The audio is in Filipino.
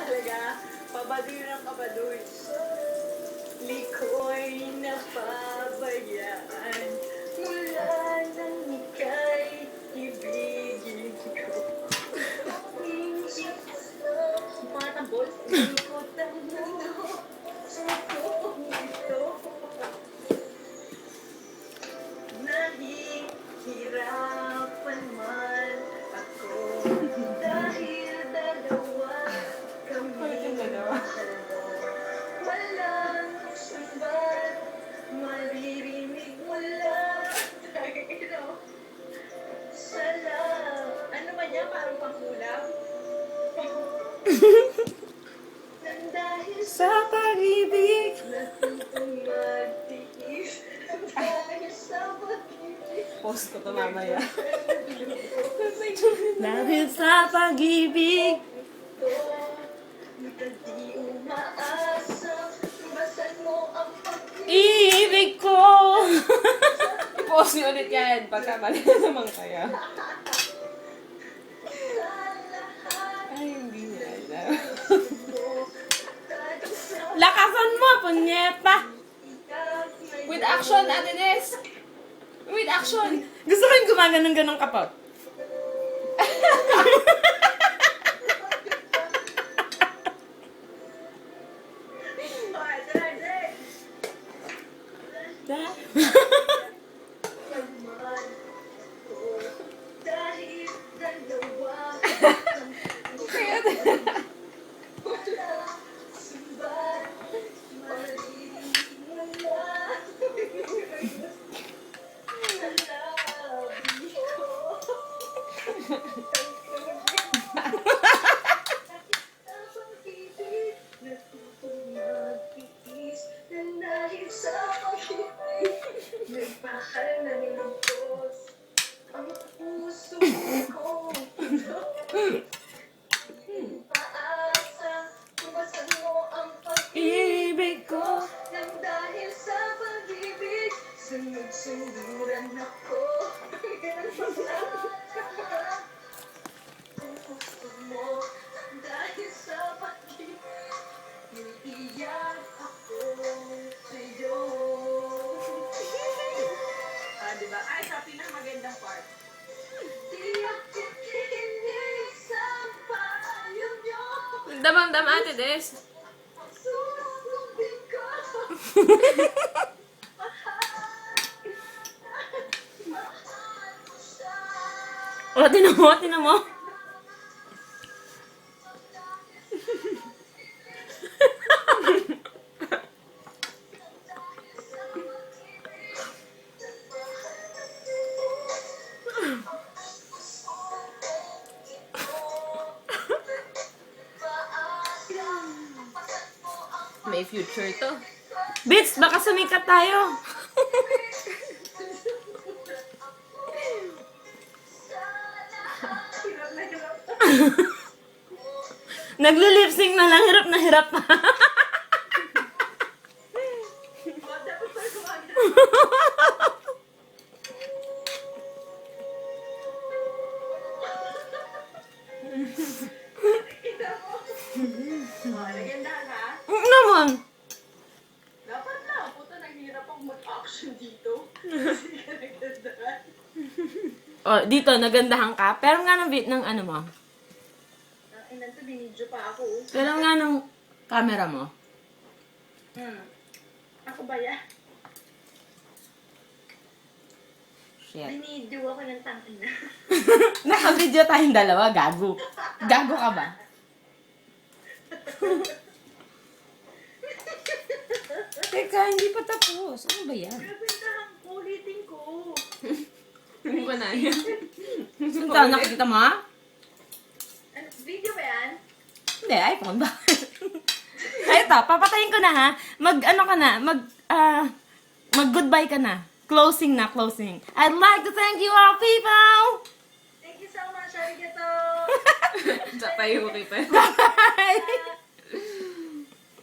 talaga. Pabaduy ng pabaduy. Liko'y napabayaan mula nang ika'y ibigin ko. Mga tambol, likot ang mundo sa buong ito. Nahihirapan man ako dahil dalawa kami mahal mo. Walang sumbat, maririnig mula tayo. Salam. Ano ba niya? Parang pangkulam? Nang dahil Sa pag-ibig. natutong magtiis. Dahil sa pag-ibig. Post ko to mamaya. Dahil sa pag-ibig. Hindi umaasa, basan mo ang pag-ibig. Ibig ko. Post niyo ulit yan. Pagka mali na naman kaya. Ay, hindi niya alam. Lakasan mo, punyeta. With action, Ate Nes. With action. Gusto ko yung gumaganon-ganon ka pa. Dahil dalawa sumbat, maririnig mula sa labi ko. Ang pag-ibig, natutong magtiis nang dahil sa pag-ibig, nagpahal ng lungkot ang puso ko. Paasa, tumasan mo ang pag-ibig Ibig ko. nang dahil sa pag-ibig, sunod-sunduran ako. Ganun pa lahat. Kung gusto mo, dahil sa pag-ibig, iiyak ako sa'yo. Diba? Ay, sa pinakamagandang part. Di ako kikinig sa payo niyo. Damang-dam, Ate Des. Susundin ko. Mahal mo siya. O, tinan mo, tinan mo. May future to. Bits, baka sumikat tayo. Hirap na hirap. Nagli-lip-sync na lang, hirap na hirap na. Oh, dapat pala gumagana. Kita mo. Oh, nagandahan ha? Naman. Dapat lang. Puta, naghihirap akong mag-action dito. Kasi ka nagandahan. O, dito, nagandahan ka. Pero nga ng ng ano mo. Ang inanto, binidyo pa ako. Pero nga ng camera mo. Ako ba yan? Shit. Binidyo ako ng tangin na. Naka-video tayong dalawa, gago. Gago ka ba? Teka, hindi pa tapos. Ano ba yan? Gagawin ko, ulitin ko. Hindi pa na yan. Ito, nakikita mo ha? Ano, video ba yan? Hindi, iPhone ba? Ay, ito, papatayin ko na ha. Mag-ano ka na, mag-goodbye ka na. Closing na, closing. I'd like to thank you all people! Thank you so much, arigato! Sa tayo, okay pa. Bye!